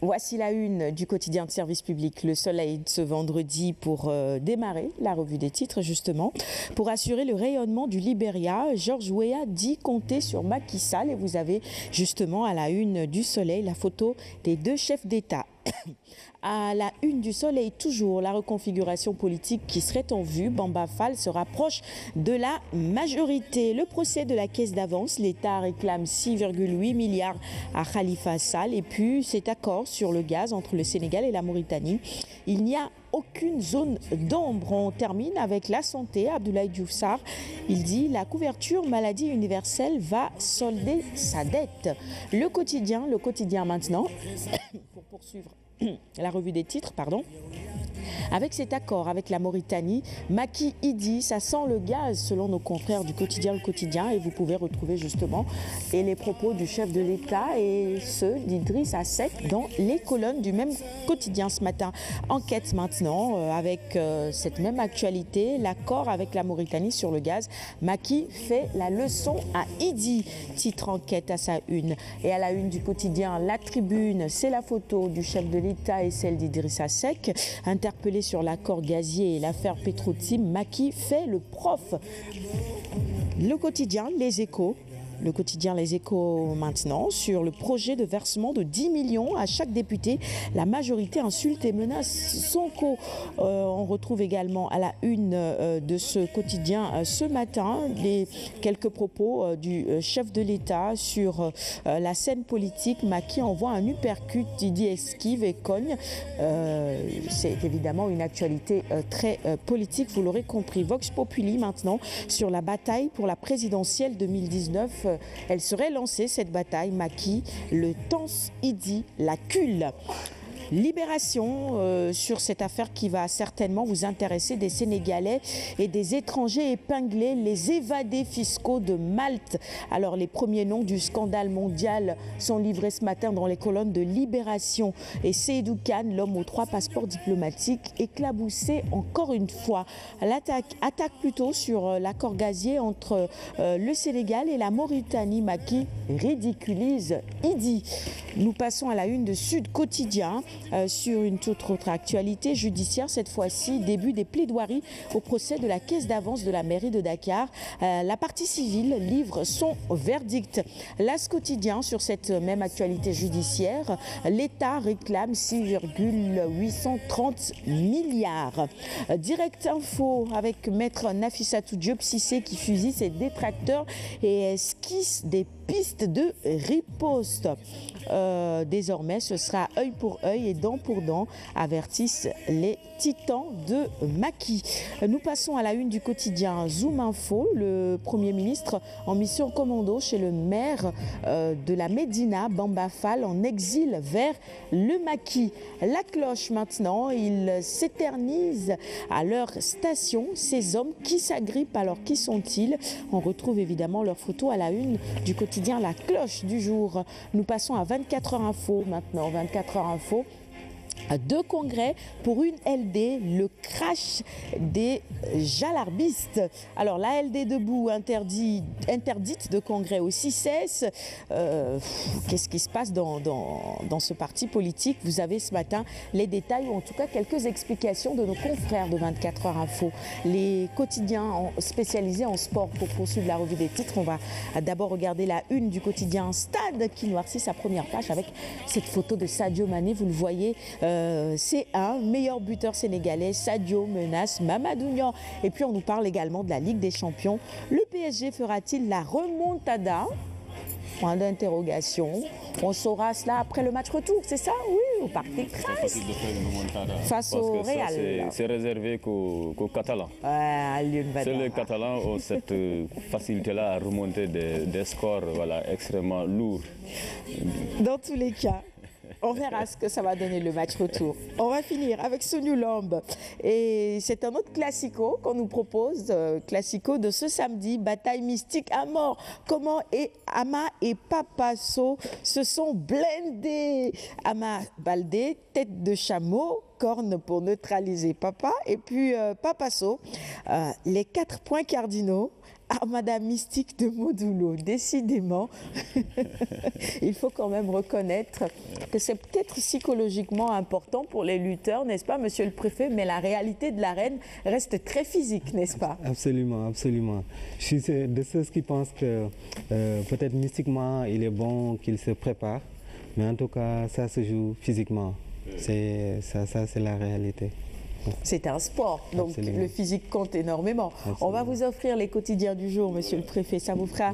Voici la une du quotidien de service public Le Soleil ce vendredi pour démarrer la revue des titres justement. Pour assurer le rayonnement du Libéria, George Weah dit compter sur Macky Sall et vous avez justement à la une du Soleil la photo des deux chefs d'État. À la une du Soleil, toujours la reconfiguration politique qui serait en vue. Bamba Fall se rapproche de la majorité. Le procès de la caisse d'avance, l'État réclame 6,8 milliards à Khalifa Sall. Et puis cet accord sur le gaz entre le Sénégal et la Mauritanie. Il n'y a aucune zone d'ombre. On termine avec la santé. Abdoulaye Diouf Sarr, il dit la couverture maladie universelle va solder sa dette. Le quotidien maintenant, pour poursuivre la revue des titres, avec cet accord avec la Mauritanie, Macky dit ça sent le gaz selon nos confrères du quotidien Le Quotidien et vous pouvez retrouver justement les propos du chef de l'État et ceux d'Idrissa Seck dans les colonnes du même quotidien ce matin. Enquête maintenant avec cette même actualité, l'accord avec la Mauritanie sur le gaz. Macky fait la leçon à Idi, titre enquête à sa une. Et à la une du quotidien La Tribune, c'est la photo du chef de l'État et celle d'Idrissa Seck. Interpellé sur l'accord gazier et l'affaire Petro-Tim, Macky fait le prof. Le quotidien Les Échos. Le quotidien Les Échos maintenant sur le projet de versement de 10 millions à chaque député. La majorité insulte et menace Sonko. On retrouve également à la une de ce quotidien ce matin les quelques propos du chef de l'État sur la scène politique. Macky envoie un uppercut, Didi esquive et cogne. C'est évidemment une actualité très politique, vous l'aurez compris. Vox Populi maintenant sur la bataille pour la présidentielle 2019. Elle serait lancée, cette bataille. Macky, le tense Idi, la cule. Libération sur cette affaire qui va certainement vous intéresser, des Sénégalais et des étrangers épinglés, les évadés fiscaux de Malte. Alors les premiers noms du scandale mondial sont livrés ce matin dans les colonnes de Libération. Et Seydou Khan, l'homme aux 3 passeports diplomatiques, éclaboussé encore une fois. Attaque plutôt sur l'accord gazier entre le Sénégal et la Mauritanie. Macky ridiculise Idi. Nous passons à la une de Sud Quotidien. Sur une toute autre actualité judiciaire, cette fois-ci, début des plaidoiries au procès de la caisse d'avance de la mairie de Dakar. La partie civile livre son verdict. L'As Quotidien, sur cette même actualité judiciaire, l'État réclame 6,830 milliards. Direct Info avec maître Nafissatou Diop Cissé qui fusille ses détracteurs et esquisse des pistes de riposte. Désormais, ce sera œil pour œil et dent pour dent, avertissent les titans de Macky. Nous passons à la une du quotidien Zoom Info. Le Premier ministre en mission commando chez le maire de la Médina, Bamba Fall, en exil vers le Macky. La cloche maintenant, ils s'éternisent à leur station. Ces hommes qui s'agrippent, alors qui sont-ils? On retrouve évidemment leurs photos à la une du quotidien La Cloche du jour. Nous passons à 24 heures info maintenant. 24 heures info. 2 congrès pour une LD, le crash des jalarbistes. Alors la LD debout interdite de congrès au CICES. Qu'est-ce qui se passe dans ce parti politique? Vous avez ce matin les détails ou en tout cas quelques explications de nos confrères de 24 heures info. Les quotidiens spécialisés en sport pour poursuivre la revue des titres. On va d'abord regarder la une du quotidien Stade qui noircit sa première page avec cette photo de Sadio Mané. Vous le voyez. C'est un meilleur buteur sénégalais. Sadio menace Mamadou Niang. Et puis on nous parle également de la Ligue des Champions. Le PSG fera-t-il la remontada? Point d'interrogation. On saura cela après le match retour, c'est ça? Oui, au Parc des Princes. Face au Real. C'est réservé qu'aux Catalans. C'est les Catalans ont cette facilité-là à remonter des scores extrêmement lourds. Dans tous les cas, on verra ce que ça va donner le match retour. On va finir avec Sonu Lamb. Et c'est un autre classico qu'on nous propose. Classico de ce samedi. Bataille mystique à mort. Comment Ama et Papa Sow se sont blindés. Ama Baldé, tête de chameau, corne pour neutraliser Papa. Et puis Papa Sow, les 4 points cardinaux. Madame Mystique de Modulo, décidément, il faut quand même reconnaître que c'est peut-être psychologiquement important pour les lutteurs, n'est-ce pas, monsieur le préfet? Mais la réalité de l'arène reste très physique, n'est-ce pas? Absolument, absolument. Je suis de ceux qui pensent que peut-être mystiquement, il est bon qu'il se prépare, mais en tout cas, ça se joue physiquement. Ça, c'est la réalité. C'est un sport, donc Absolument. le physique compte énormément. Absolument. On va vous offrir les quotidiens du jour, monsieur le préfet, ça vous fera